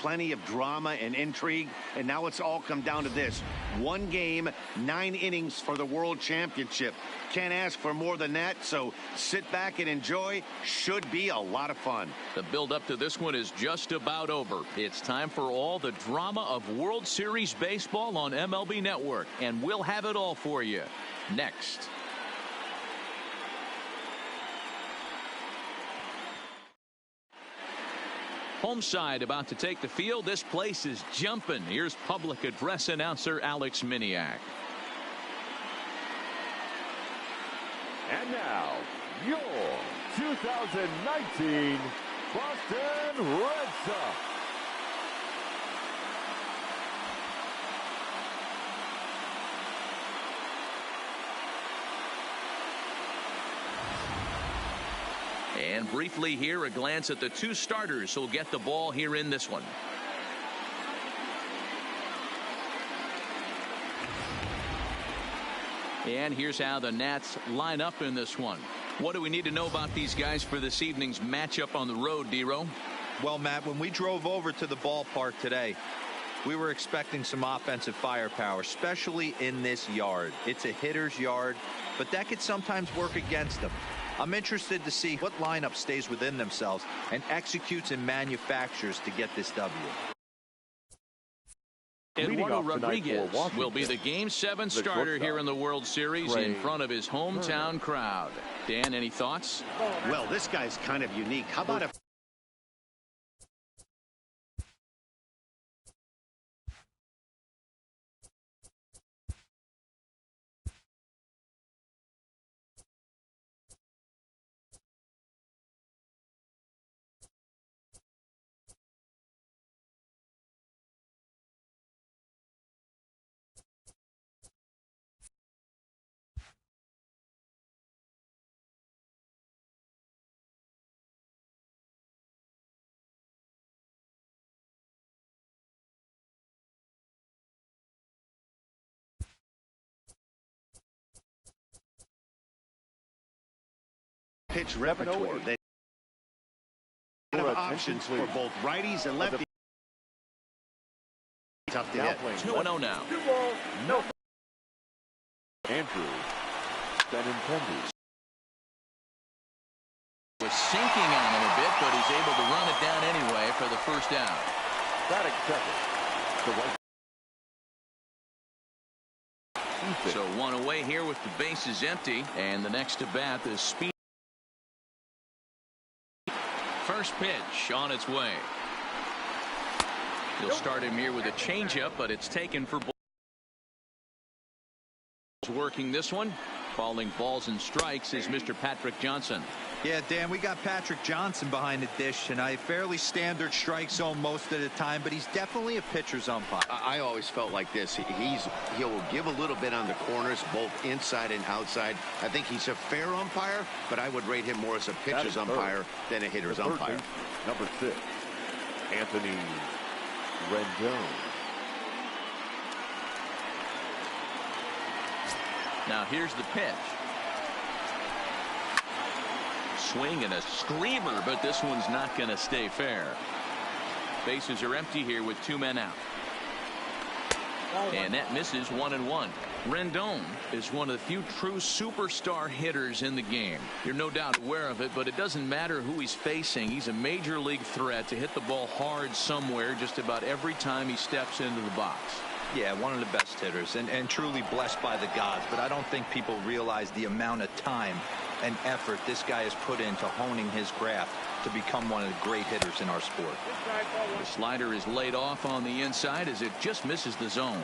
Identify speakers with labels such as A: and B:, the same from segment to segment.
A: plenty of drama and intrigue, and now it's all come down to this. One game, 9 innings for the World Championship. Can't ask for more than that, so sit back and enjoy. Should be a lot of fun.
B: The build-up to this one is just about over. It's time for all the drama of World Series baseball on MLB Network, and we'll have it all for you next. Home side about to take the field. This place is jumping. Here's public address announcer Alex Miniak.
C: And now, your 2019 Boston Red Sox.
B: And briefly here, a glance at the 2 starters who'll get the ball here in this one. And here's how the Nats line up in this one. What do we need to know about these guys for this evening's matchup on the road, D-Row?
D: Well, Matt, when we drove over to the ballpark today, we were expecting some offensive firepower, especially in this yard. It's a hitter's yard, but that could sometimes work against them. I'm interested to see what lineup stays within themselves and executes and manufactures to get this W.
B: Eduardo Rodriguez will be the Game 7 starter here in the World Series in front of his hometown crowd. Dan, any thoughts?
A: Well, this guy's kind of unique. How about a pitch repertoire? They have options for both righties and lefties. Tough to get.
B: 2-0 now.
C: No. Andrew Benintendi
B: was sinking on him a bit, but he's able to run it down anyway for the first down.
C: That accepted.
B: So one away here with the bases empty, and the next to bat is Speed. First pitch on its way. He'll start him here with a changeup, but it's taken for balls. Working this one, falling balls and strikes is Mr. Patrick Johnson.
D: Yeah, Dan, we got Patrick Johnson behind the dish, and a fairly standard strike zone most of the time, but he's definitely a pitcher's umpire.
A: I always felt like this. He'll give a little bit on the corners, both inside and outside. I think he's a fair umpire, but I would rate him more as a pitcher's umpire than a hitter's umpire.
C: Number 6, Anthony Rendon.
B: Now here's the pitch. Swing and a screamer, but this one's not going to stay fair. Bases are empty here with 2 men out. And that misses 1-1. Rendon is one of the few true superstar hitters in the game. You're no doubt aware of it, but it doesn't matter who he's facing. He's a major league threat to hit the ball hard somewhere just about every time he steps into the box.
D: Yeah, one of the best hitters and truly blessed by the gods, but I don't think people realize the amount of time and effort this guy has put into honing his craft to become one of the great hitters in our sport.
B: The slider is laid off on the inside as it just misses the zone.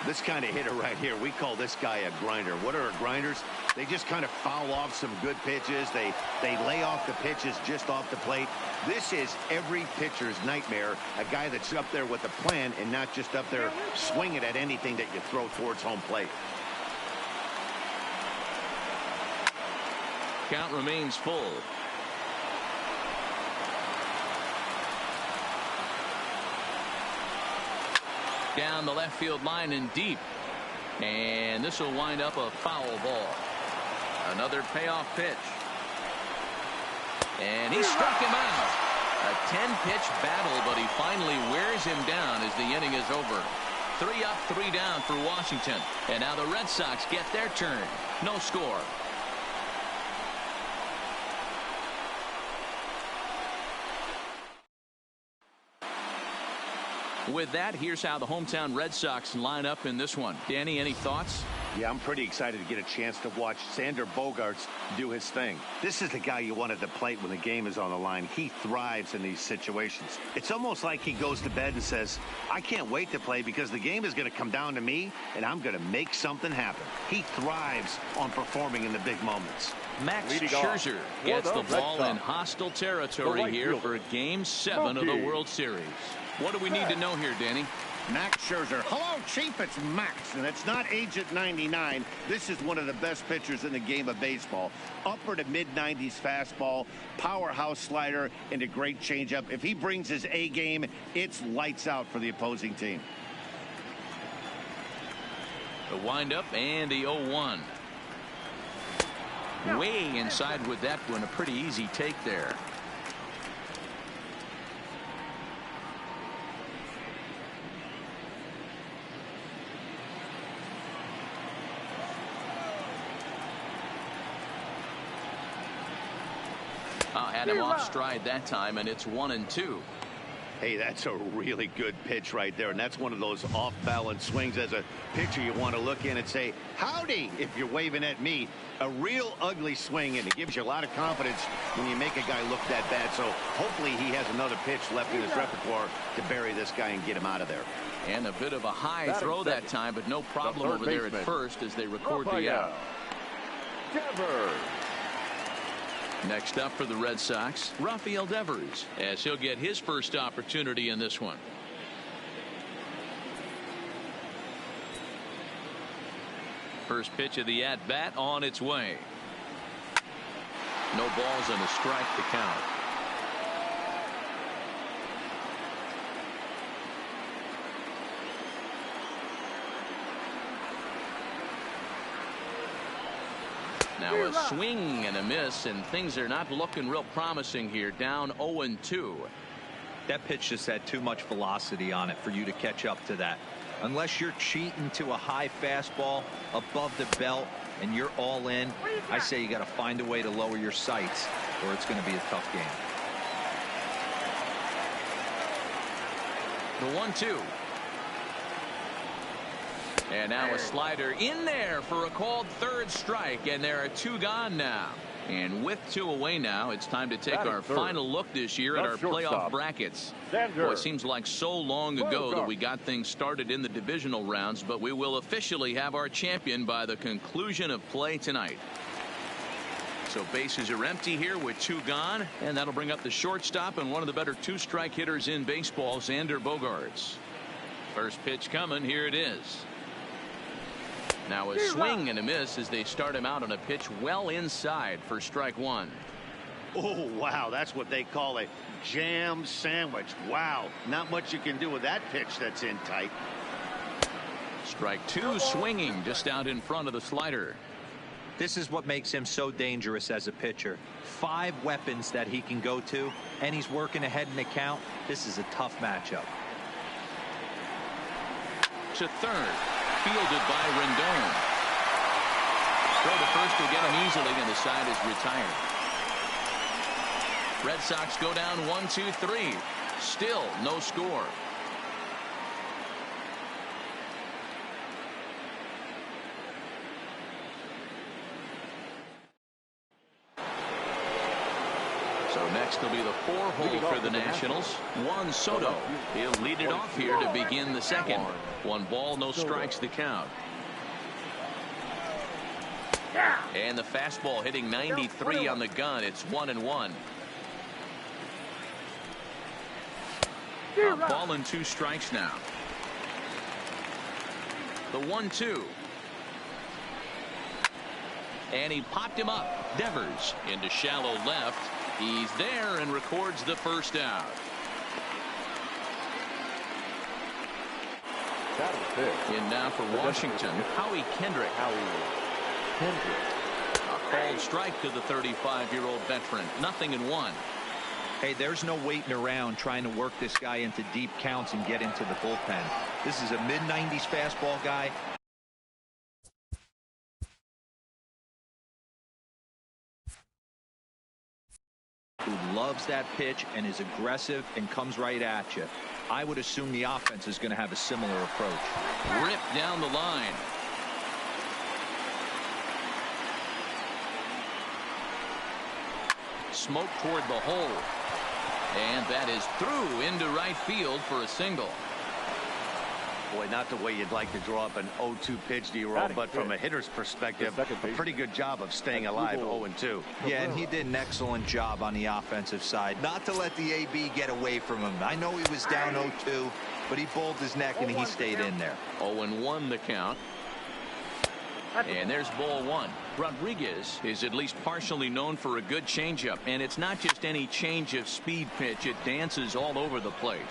A: This kind of hitter right here, we call this guy a grinder. What are grinders? They just kind of foul off some good pitches. They lay off the pitches just off the plate. This is every pitcher's nightmare, a guy that's up there with a plan and not just up there swinging at anything that you throw towards home plate.
B: Count remains full. Down the left field line and deep. And this will wind up a foul ball. Another payoff pitch. And he struck him out. A 10-pitch battle, but he finally wears him down as the inning is over. 3 up, 3 down for Washington. And now the Red Sox get their turn. No score. With that, here's how the hometown Red Sox line up in this one. Danny, any thoughts?
A: Yeah, I'm pretty excited to get a chance to watch Xander Bogaerts do his thing. This is the guy you want at the plate when the game is on the line. He thrives in these situations. It's almost like he goes to bed and says, I can't wait to play because the game is going to come down to me and I'm going to make something happen. He thrives on performing in the big moments.
B: Max Scherzer gets the ball in hostile territory here for Game 7 of the World Series. What do we need to know here, Danny?
A: Max Scherzer. Hello, Chief. It's Max, and it's not Agent 99. This is one of the best pitchers in the game of baseball. Upper to mid-90s fastball, powerhouse slider, and a great changeup. If he brings his A game, it's lights out for the opposing team.
B: The windup and the 0-1. Way inside with that one. A pretty easy take there. Had him off stride that time, and it's 1-2.
A: Hey, that's a really good pitch right there, and that's one of those off-balance swings. As a pitcher, you want to look in and say, howdy, if you're waving at me. A real ugly swing, and it gives you a lot of confidence when you make a guy look that bad. So hopefully he has another pitch left in his repertoire to bury this guy and get him out of there.
B: And a bit of a high throw that time, but no problem over there at first as they record the out. Next up for the Red Sox, Rafael Devers, as he'll get his first opportunity in this one. First pitch of the at-bat on its way. No balls and a strike to count. Now a swing and a miss, and things are not looking real promising here. Down 0-2.
D: That pitch just had too much velocity on it for you to catch up to that. Unless you're cheating to a high fastball above the belt and you're all in, I say you got to find a way to lower your sights or it's going to be a tough game.
B: The 1-2. And now a slider in there for a called third strike, and there are 2 gone now. And with 2 away now, it's time to take our final look this year at our playoff brackets. Well, it seems like so long ago that we got things started in the divisional rounds, but we will officially have our champion by the conclusion of play tonight. So bases are empty here with 2 gone, and that'll bring up the shortstop and one of the better 2-strike hitters in baseball, Xander Bogaerts. First pitch coming, here it is. Now a swing and a miss as they start him out on a pitch well inside for strike 1.
A: Oh, wow, that's what they call a jam sandwich. Wow, not much you can do with that pitch that's in tight.
B: Strike 2, swinging just out in front of the slider.
D: This is what makes him so dangerous as a pitcher. 5 weapons that he can go to, and he's working ahead in the count. This is a tough matchup.
B: To third. Fielded by Rendon. Throw to first will get him easily, and the side is retired. Red Sox go down 1-2-3. Still no score. So next will be the 4-hole for the Nationals. Juan Soto. He'll lead it off here to begin the second. 1 ball, no strikes to count. And the fastball hitting 93 on the gun. It's 1-1. Ball and 2 strikes now. The 1-2. And he popped him up. Devers into shallow left. He's there and records the first out. In now for Washington, Howie Kendrick. A called strike to the 35-year-old veteran. 0-1.
D: Hey, there's no waiting around trying to work this guy into deep counts and get into the bullpen. This is a mid-90s fastball guy. Who loves that pitch and is aggressive and comes right at you. I would assume the offense is going to have a similar approach.
B: Ripped down the line. Smoke toward the hole. And that is through into right field for a single.
A: Boy, not the way you'd like to draw up an 0-2 pitch, D-Roll, but from a hitter's perspective, a pretty good job of staying alive 0-2.
D: Yeah, and he did an excellent job on the offensive side. Not to let the AB get away from him. I know he was down 0-2, but he bowled his neck and he stayed in there.
B: 0-1 the count. And there's ball one. Rodriguez is at least partially known for a good changeup, and it's not just any change of speed pitch. It dances all over the place.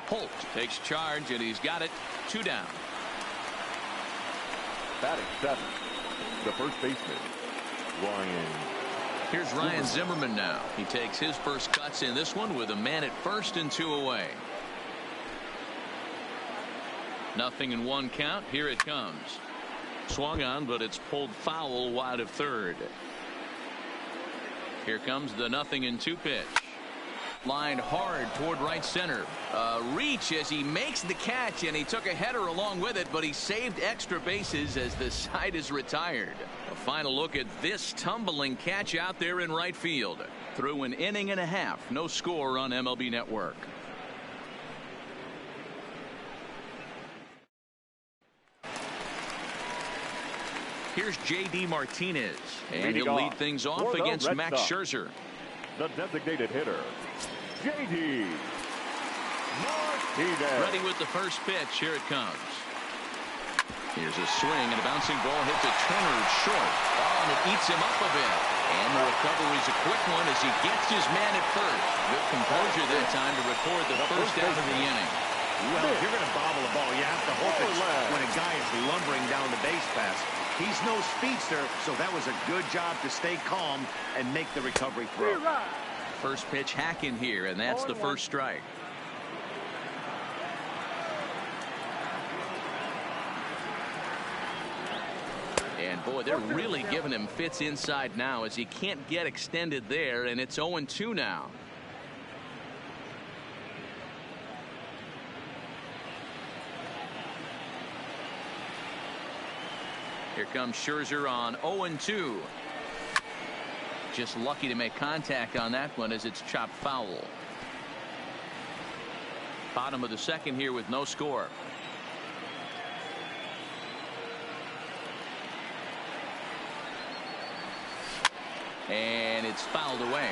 B: Holt takes charge, and he's got it. 2 down.
C: Batting 7, the first baseman, Ryan.
B: Here's Ryan Zimmerman now. He takes his first cuts in this one with a man at first and 2 away. 0-1 count. Here it comes. Swung on, but it's pulled foul wide of third. Here comes the 0-2 pitch. Lined hard toward right center. Reach as he makes the catch, and he took a header along with it, but he saved extra bases as the side is retired. A final look at this tumbling catch out there in right field. Through an inning and a half, no score on MLB Network. Here's J.D. Martinez, and he'll lead things off against Max Scherzer.
C: The designated hitter, J.D. Martinez.
B: Ready with the first pitch. Here it comes. Here's a swing, and a bouncing ball hits a Turner short. Oh, and it eats him up a bit. And the recovery's a quick one as he gets his man at first. Good composure that time to record the first out of the inning.
A: Well, if you're going to bobble the ball, you have to hope it's when a guy is lumbering down the base pass. He's no speedster, so that was a good job to stay calm and make the recovery throw.
B: First pitch hack in here, and that's the first strike. And boy, they're really giving him fits inside now as he can't get extended there, and it's 0-2 now. Here comes Scherzer on 0-2. Just lucky to make contact on that one as it's chopped foul. Bottom of the second here with no score. And it's fouled away.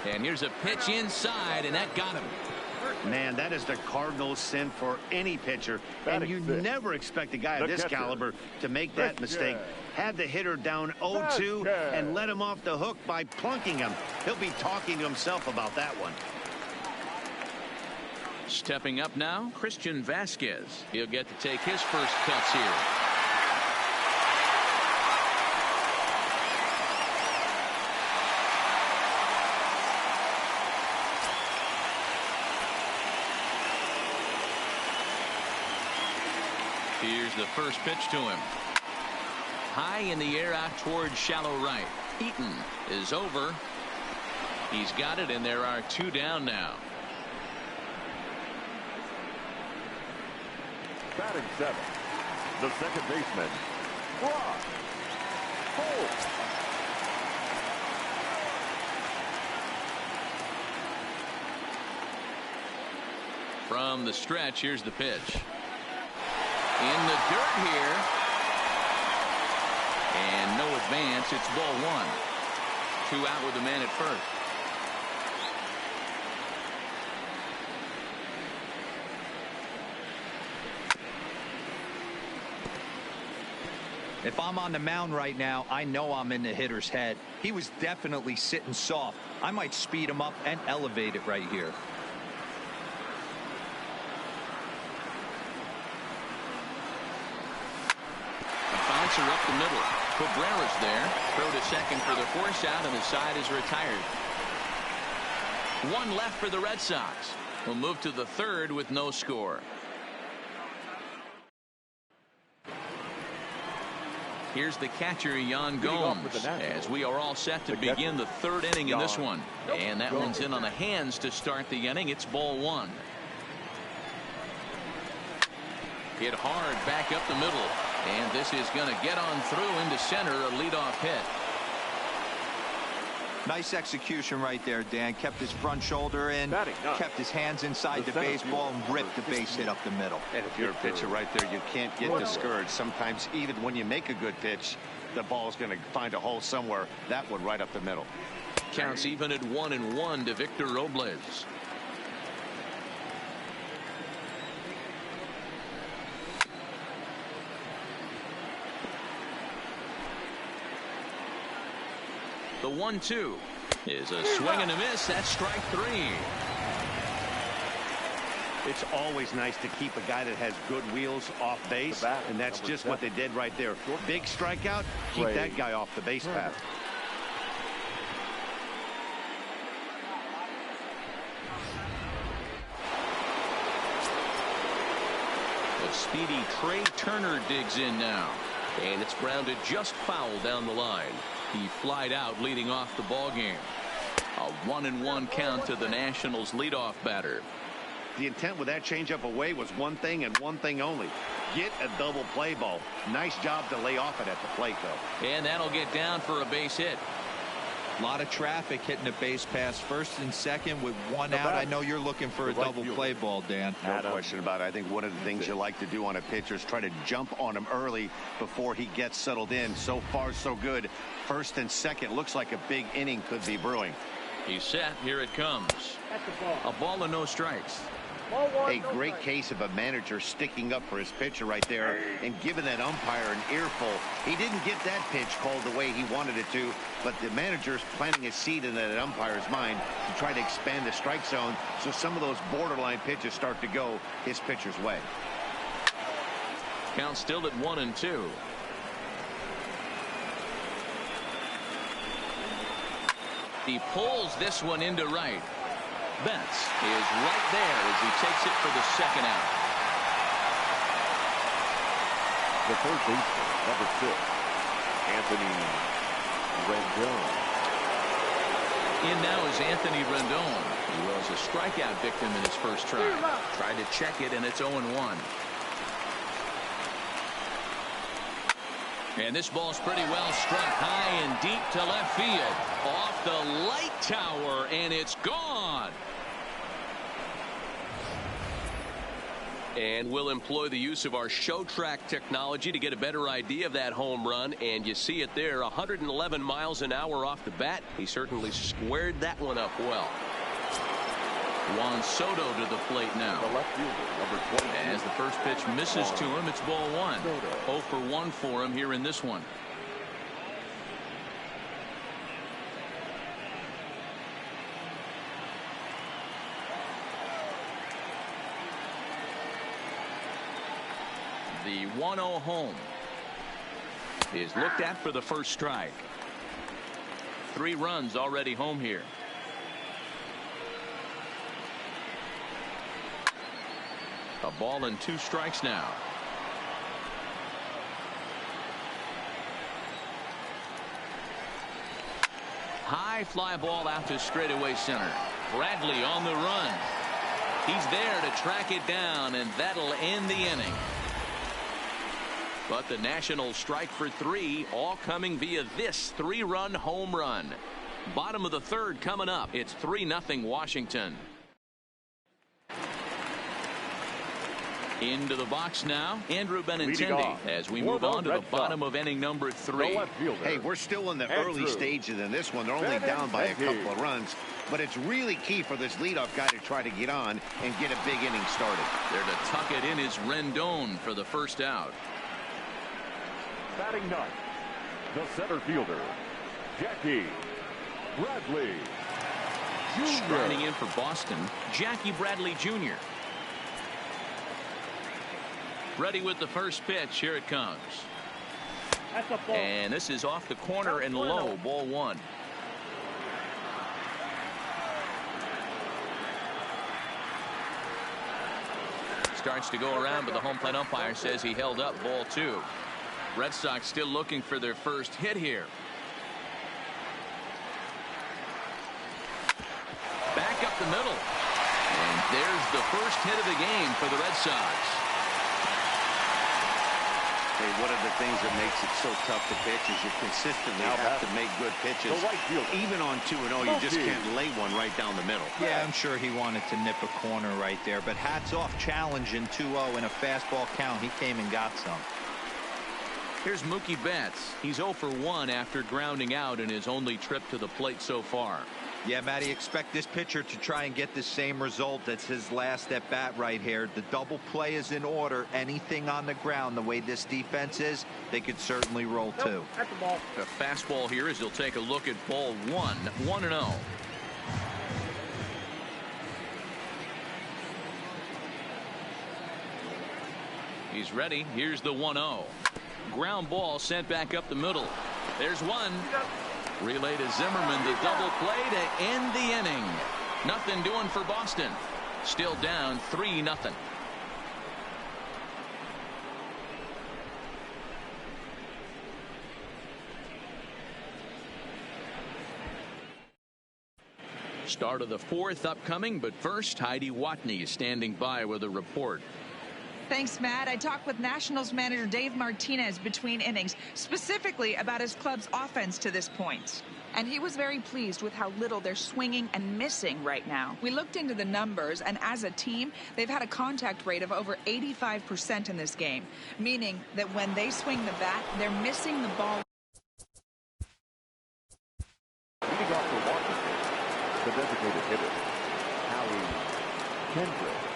B: And here's a pitch inside, and that got him.
A: Man, that is the Cardinals' sin for any pitcher. And you never expect a guy of this caliber to make that mistake. Had the hitter down 0-2 and let him off the hook by plunking him. He'll be talking to himself about that one.
B: Stepping up now, Christian Vasquez. He'll get to take his first cuts here. Here's the first pitch to him. High in the air out towards shallow right. Eaton is over. He's got it, and there are 2 down now.
C: Batting 7, the second baseman, Rock Holt.
B: From the stretch, here's the pitch. In the dirt here. And no advance. It's ball 1. 2 out with the man at first.
D: If I'm on the mound right now, I know I'm in the hitter's head. He was definitely sitting soft. I might speed him up and elevate it right here.
B: baser up the middle. Cabrera's there. Throw to second for the force out, and the side is retired. One left for the Red Sox. We'll move to the third with no score. Here's the catcher, Yan Gomes, as we are all set to begin the third inning in this one. And that one's in on the hands to start the inning. It's ball one. Hit hard back up the middle. And this is going to get on through into center, a leadoff hit.
D: Nice execution right there, Dan. Kept his front shoulder in, kept his hands inside the baseball, and ripped the base hit up the middle.
A: And if you're a pitcher right there, you can't get discouraged. Sometimes even when you make a good pitch, the ball's going to find a hole somewhere. That one right up the middle.
B: Counts even at 1-1 to Victor Robles. The 1-2 is a swing and a miss. That's strike three.
A: It's always nice to keep a guy that has good wheels off base, and that's just what they did right there. Big strikeout, keep that guy off the base path.
B: The speedy Trey Turner digs in now, and it's grounded just foul down the line. He flied out leading off the ball game. A 1-1 count to the Nationals leadoff batter.
A: The intent with that changeup away was one thing and one thing only. Get a double play ball. Nice job to lay off it at the plate, though.
B: And that'll get down for a base hit.
D: A lot of traffic hitting the base pass first and second with one out. I know you're looking for a double play ball, Dan.
A: No question about it. I think one of the things you like to do on a pitcher is try to jump on him early before he gets settled in. So far, so good. First and second looks like a big inning could be brewing.
B: He's set. Here it comes. A ball and no strikes.
A: A great case of a manager sticking up for his pitcher right there and giving that umpire an earful. He didn't get that pitch called the way he wanted it to, but the manager's planting a seed in that umpire's mind to try to expand the strike zone so some of those borderline pitches start to go his pitcher's way.
B: Count still at 1-2. He pulls this one into right. Betts is right there as he takes it for the second out.
C: The third baseman, number 6, Anthony Rendon.
B: In now is Anthony Rendon. He was a strikeout victim in his first try. Tried to check it, and it's 0-1. And this ball's pretty well struck high and deep to left field. Off the light tower, and it's gone. And we'll employ the use of our show track technology to get a better idea of that home run. And you see it there, 111 miles an hour off the bat. He certainly squared that one up well. Juan Soto to the plate now.
C: The left fielder, number 20.
B: As the first pitch misses to him, it's ball one. 0 for 1 for him here in this one. The 1-0 home is looked at for the first strike. 3 runs already home here. A ball and 2 strikes now. High fly ball out to straightaway center. Bradley on the run. He's there to track it down, and that'll end the inning. But the Nationals strike for 3, all coming via this 3-run home run. Bottom of the third coming up. It's 3-0 Washington. Into the box now, Andrew Benintendi, as we move on to the bottom of inning number 3.
A: Hey, we're still in the early stages in this one. They're only down by a couple of runs, but it's really key for this leadoff guy to try to get on and get a big inning started.
B: There to tuck it in is Rendon for the first out.
C: Batting ninth, the center fielder, Jackie Bradley Jr.
B: Striding in for Boston, Jackie Bradley Jr. Ready with the first pitch. Here it comes. And this is off the corner and low, ball one. Starts to go around, but the home plate umpire says he held up, ball two. Red Sox still looking for their first hit here. Back up the middle. And there's the first hit of the game for the Red Sox.
A: Hey, one of the things that makes it so tough to pitch is you consistently have to make good pitches. Even on 2-0, you just can't lay one right down the middle.
D: Yeah, I'm sure he wanted to nip a corner right there, but hats off, challenging 2-0 in a fastball count. He came and got some.
B: Here's Mookie Betts. He's 0 for 1 after grounding out in his only trip to the plate so far.
D: Yeah, Matty, expect this pitcher to try and get the same result. That's his last at bat right here. The double play is in order. Anything on the ground, the way this defense is, they could certainly roll too.
B: The fastball here as he'll take a look at ball one, 1-0. He's ready. Here's the 1-0. Ground ball sent back up the middle. There's one. Relay to Zimmerman, the double play to end the inning. Nothing doing for Boston. Still down 3-0. Start of the fourth upcoming, but first Heidi Watney is standing by with a report.
E: Thanks, Matt. I talked with Nationals manager Dave Martinez between innings, specifically about his club's offense to this point. And he was very pleased with how little they're swinging and missing right now. We looked into the numbers, and as a team, they've had a contact rate of over 85% in this game, meaning that when they swing the bat, they're missing the ball.
C: Leading off for Washington, the designated hitter, Howie Kendrick.